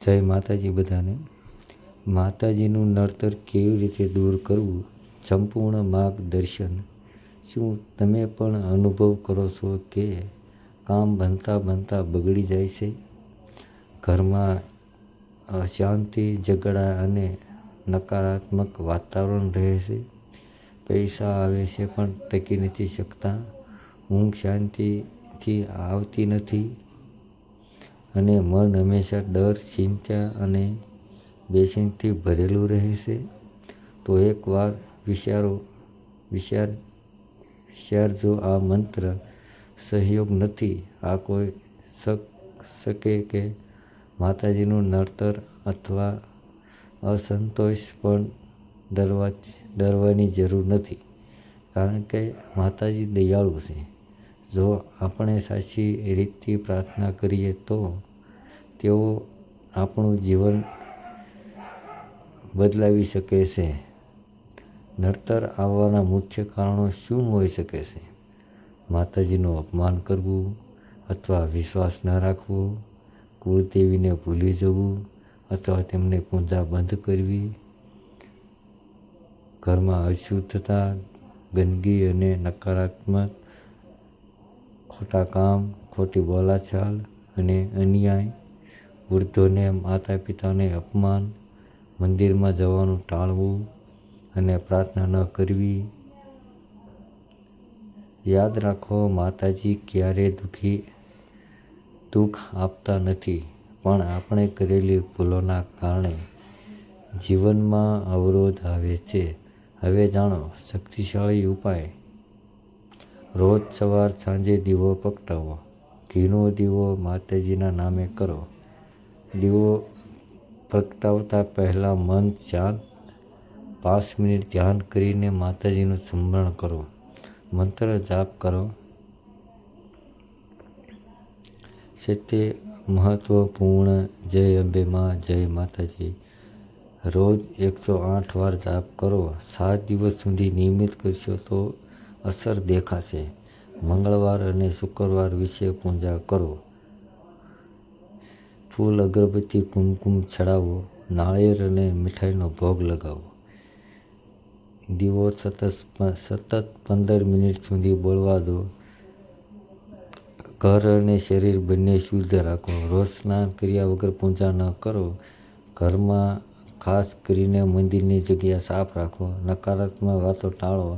જય માતાજી બધાને. માતાજીનું નડતર કેવી રીતે દૂર કરવું, સંપૂર્ણ માર્ગદર્શન. શું તમે પણ અનુભવ કરો છો કે કામ બનતા બગડી જાય છે? ઘરમાં અશાંતિ, ઝઘડા અને નકારાત્મક વાતાવરણ રહે છે. પૈસા આવે છે પણ ટકી નથી શકતા. ઊંઘ શાંતિથી આવતી નથી અને મન હંમેશા ડર, ચિંતા અને બેચેનીથી ભરેલું રહે છે. તો એકવાર વિચારજો, આ મંત્ર સહયોગ નથી. આ કોઈ શકે કે માતાજીનું નડતર અથવા અસંતોષ પણ ડરવાની જરૂર નથી, કારણ કે માતાજી દયાળુ છે. જો આપણે સાચી રીતથી પ્રાર્થના કરીએ તો તેઓ આપણું જીવન બદલાવી શકે છે. નડતર આવવાના મુખ્ય કારણો શું હોઈ શકે છે? માતાજીનું અપમાન કરવું અથવા વિશ્વાસ ન રાખવો, કુળદેવીને ભૂલી જવું અથવા તેમની પૂજા બંધ કરવી, ઘરમાં અશુદ્ધતા, ગંદકી અને નકારાત્મક, ખોટા કામ, ખોટી બોલાચાલ અને અન્યાય, વૃદ્ધોને માતા પિતાને અપમાન, મંદિરમાં જવાનું ટાળવું અને પ્રાર્થના ન કરવી. યાદ રાખો, માતાજી ક્યારેય દુઃખ આપતા નથી, પણ આપણે કરેલી ભૂલોના કારણે જીવનમાં અવરોધ આવે છે. હવે જાણો શક્તિશાળી ઉપાય. રોજ સવાર સાંજે દીવો પ્રગટાવો. ઘીનો દીવો માતાજીના નામે કરો. દીવો પ્રગટાવતા પહેલા મન શાંત, 5 મિનિટ ધ્યાન કરીને માતાજીનું સ્મરણ કરો. મંત્ર જાપ કરો. સત્ય મહત્વપૂર્ણ. જય અંબે માં, જય માતાજી. રોજ 108 વાર જાપ કરો. 7 દિવસ સુધી નિયમિત કરશો તો અસર દેખાશે. મંગળવાર અને શુક્રવાર વિશે પૂજા કરો. ફૂલ, અગરબત્તી, કુમકુમ ચડાવો. નાળિયેર અને મીઠાઈનો ભોગ લગાવો. દીવો સતત 15 મિનિટ સુધી બળવા દો. ઘર અને શરીર બંને શુદ્ધ રાખો. રોજ સ્નાન કર્યા વગર પૂજા ન કરો. ઘરમાં ખાસ કરીને મંદિરની જગ્યા સાફ રાખો. નકારાત્મક વાતો ટાળો.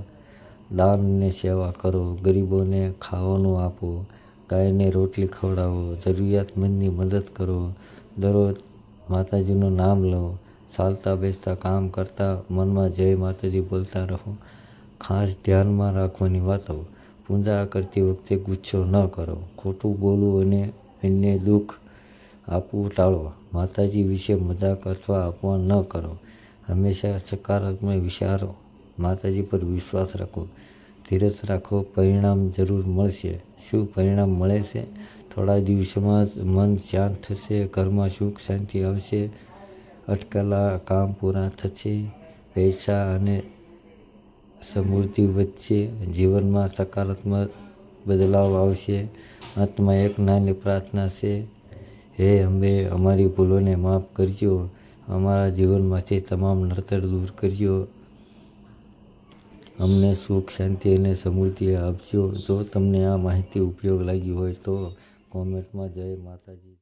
દાન અને સેવા કરો. ગરીબોને ખાવાનું આપો. ગાયને રોટલી ખવડાવો. જરૂરિયાતમંદની મદદ કરો. દરરોજ માતાજીનું નામ લો. ચાલતા બેસતા કામ કરતા મનમાં જય માતાજી બોલતા રહો. ખાસ ધ્યાનમાં રાખવાની વાતો. પૂજા કરતી વખતે ગુસ્સો ન કરો. ખોટું બોલવું અને અન્યને દુઃખ આપવું ટાળો. માતાજી વિશે મજાક અથવા અપમાન ન કરો. હંમેશા સકારાત્મક વિચારો. માતાજી પર વિશ્વાસ રાખો. ધીરજ રાખો. પરિણામ જરૂર મળશે. શું પરિણામ મળે છે? થોડા દિવસોમાં જ મન શાંત થશે. ઘરમાં સુખ શાંતિ આવશે. અટકેલા કામ પૂરા થશે. પૈસા અને સમૃદ્ધિ વધશે. જીવનમાં સકારાત્મક બદલાવ આવશે. અંતમાં એક નાની પ્રાર્થના છે. હે અંબે, અમારી ભૂલોને માફ કરજો. અમારા જીવનમાંથી તમામ નડતર દૂર કરજો. અમને સુખ, શાંતિ અને સમૃદ્ધિ આપજો. જો તમને આ માહિતી ઉપયોગ લાગી હોય તો કોમેન્ટમાં જય માતાજી.